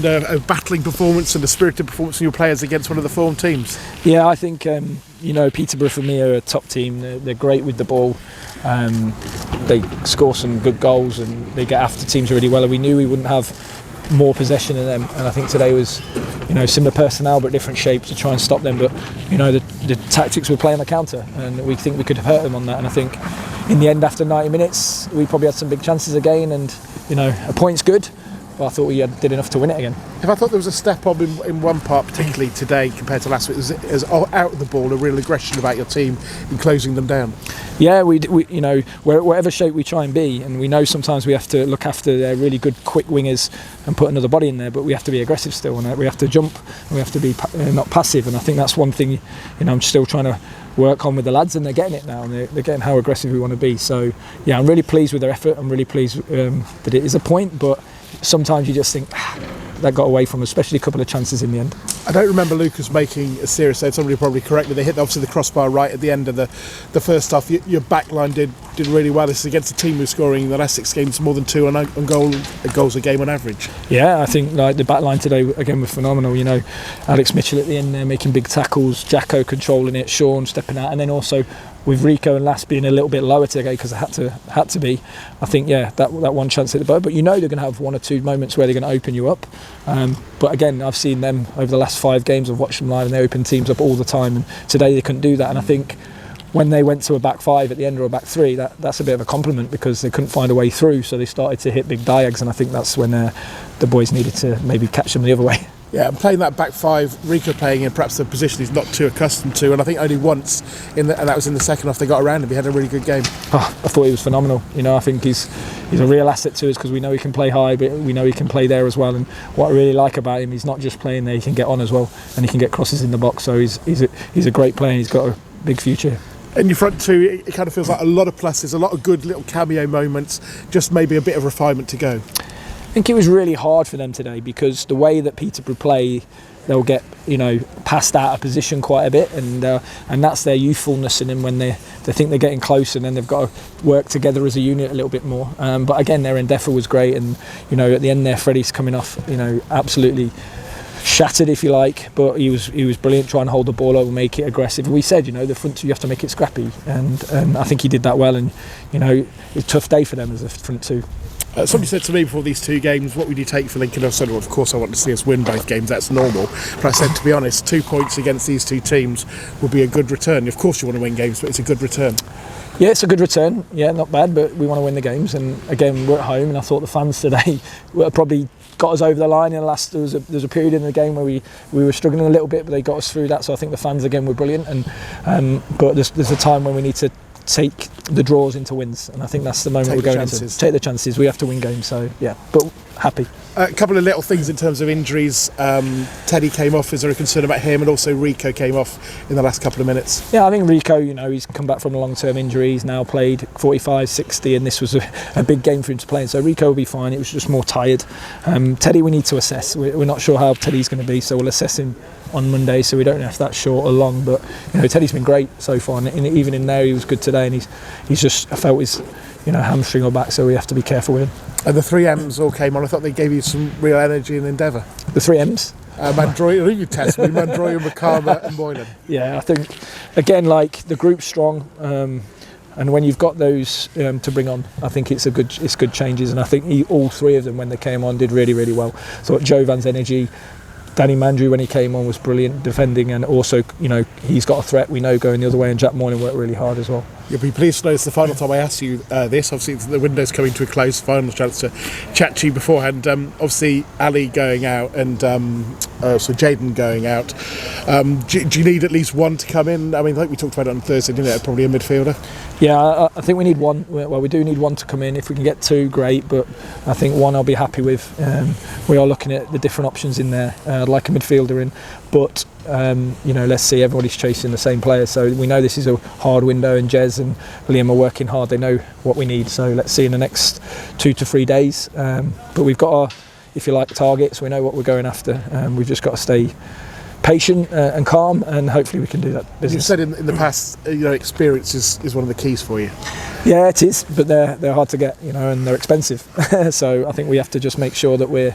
A battling performance and a spirited performance from your players against one of the form teams. Yeah, I think Peterborough for me are a top team. They're great with the ball. They score some good goals and they get after teams really well. And we knew we wouldn't have more possession than them. And I think today was, similar personnel but different shapes to try and stop them. But the tactics were playing the counter, and we think we could have hurt them on that. And I think in the end, after 90 minutes, we probably had some big chances again. And a point's good. But I thought we did enough to win it again. If I thought there was a step up in one part, particularly today compared to last week, it was out of the ball, a real aggression about your team in closing them down. Yeah, we whatever shape we try and be, and we know sometimes we have to look after their really good quick wingers and put another body in there, but we have to be aggressive still, and we have to jump, and we have to be not passive. And I think that's one thing I'm still trying to work on with the lads, and they're getting it now, and they're getting how aggressive we want to be. So yeah, I'm really pleased with their effort. I'm really pleased that it is a point, but sometimes you just think that got away from us, especially a couple of chances in the end. I don't remember Lucas making a serious save. Somebody probably correctly. They hit obviously the crossbar right at the end of the first half. Your back line did really well. This is against a team who's scoring in the last 6 games more than 2 on goals a game on average. Yeah, I think the back line today again was phenomenal. Alex Mitchell at the end there making big tackles, Jacko controlling it, Sean stepping out, and then also with Rico and Lass being a little bit lower today because it had to be. I think that one chance hit the boat, but they're going to have 1 or 2 moments where they're going to open you up. But again, I've seen them over the last 5 games. I've watched them live, and they open teams up all the time. And today they couldn't do that. And I think when they went to a back 5 at the end or a back 3, that's a bit of a compliment because they couldn't find a way through. So they started to hit big diags, and I think that's when the boys needed to maybe catch them the other way. Yeah, and playing that back 5, Rico playing in perhaps a position he's not too accustomed to, and I think only once, and that was in the second half, they got around him. He had a really good game. I thought he was phenomenal. I think he's a real asset to us because we know he can play high, but we know he can play there as well. And what I really like about him, he's not just playing there; he can get on as well, and he can get crosses in the box. So he's a great player. And he's got a big future. In your front 2, it kind of feels like a lot of pluses, a lot of good little cameo moments, just maybe a bit of refinement to go. I think it was really hard for them today because the way that Peterborough play, they'll get passed out of position quite a bit, and that's their youthfulness. And then when they think they're getting close, and then they've got to work together as a unit a little bit more. But again, their endeavour was great, and at the end there, Freddie's coming off, absolutely shattered if you like, but he was brilliant trying to hold the ball over, make it aggressive. We said the front 2 you have to make it scrappy, and I think he did that well. And it's a tough day for them as a front 2. Somebody said to me before these 2 games, what would you take for Lincoln? I said, well, of course I want to see us win both games, that's normal. But I said, to be honest, 2 points against these 2 teams would be a good return. Of course you want to win games, but it's a good return. Yeah, it's a good return. Yeah, not bad, but we want to win the games. And again, we're at home, and I thought the fans today probably got us over the line in the last. There was a period in the game where we were struggling a little bit, but they got us through that. So I think the fans again were brilliant. And but there's a time when we need to take the draws into wins, and I think that's the moment we're going into. Take the chances. We have to win games. So yeah, but happy. A couple of little things in terms of injuries. Teddy came off. Is there a concern about him? And also Rico came off in the last couple of minutes. Yeah, I think Rico, he's come back from a long-term injury. He's now played 45, 60, and this was a big game for him to play in. So Rico will be fine. It was just more tired. Teddy, we need to assess. We're not sure how Teddy's going to be, so we'll assess him on Monday. So we don't know if that's short or long. But Teddy's been great so far, and even in there he was good today. And he's just, I felt his hamstring or back, so we have to be careful with him. And the 3 M's all came on. I thought they gave you some real energy and endeavour. The 3 M's? Mandroy, I think you test me. Mandroy, Makama and Moylan. Yeah, I think, again, the group's strong. And when you've got those to bring on, I think it's good changes. And I think all 3 of them, when they came on, did really, really well. So Jovan's energy, Danny Mandrew when he came on was brilliant defending, and also he's got a threat we know going the other way, and Jack Moylan worked really hard as well. You'll be pleased to know it's the final time I asked you this. Obviously the window's coming to a close, final chance to chat to you beforehand. Obviously Ali going out and so Jaden going out. Do you need at least one to come in? I mean, like we talked about it on Thursday, didn't it? Probably a midfielder. Yeah, I think we need one. Well, we do need one to come in. If we can get 2, great, but I think 1 I'll be happy with. We are looking at the different options in there. I'd like a midfielder in, but let's see, everybody's chasing the same player, so we know this is a hard window, and Jez and Liam are working hard. They know what we need, so let's see in the next 2 to 3 days. But we've got our, if you like, targets. We know what we're going after. We've just got to stay patient and calm, and hopefully we can do that business. You've said in the past, experience is one of the keys for you. Yeah, it is, but they're hard to get, and they're expensive. So I think we have to just make sure that we're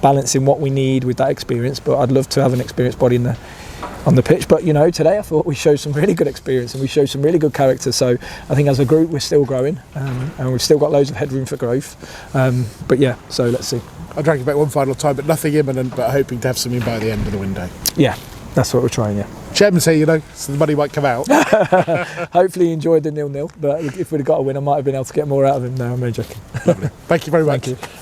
balancing what we need with that experience. But I'd love to have an experienced body on the pitch. But today I thought we showed some really good experience and we showed some really good character. So I think as a group we're still growing, and we've still got loads of headroom for growth. But yeah, so let's see. I'll drag you back one final time, but nothing imminent, but hoping to have something by the end of the window. Yeah, that's what we're trying. Yeah. Chairman say, so the money might come out. Hopefully he enjoyed the 0-0, but if we'd have got a win I might have been able to get more out of him now. I'm only joking. Lovely. Thank you very much. Thank you.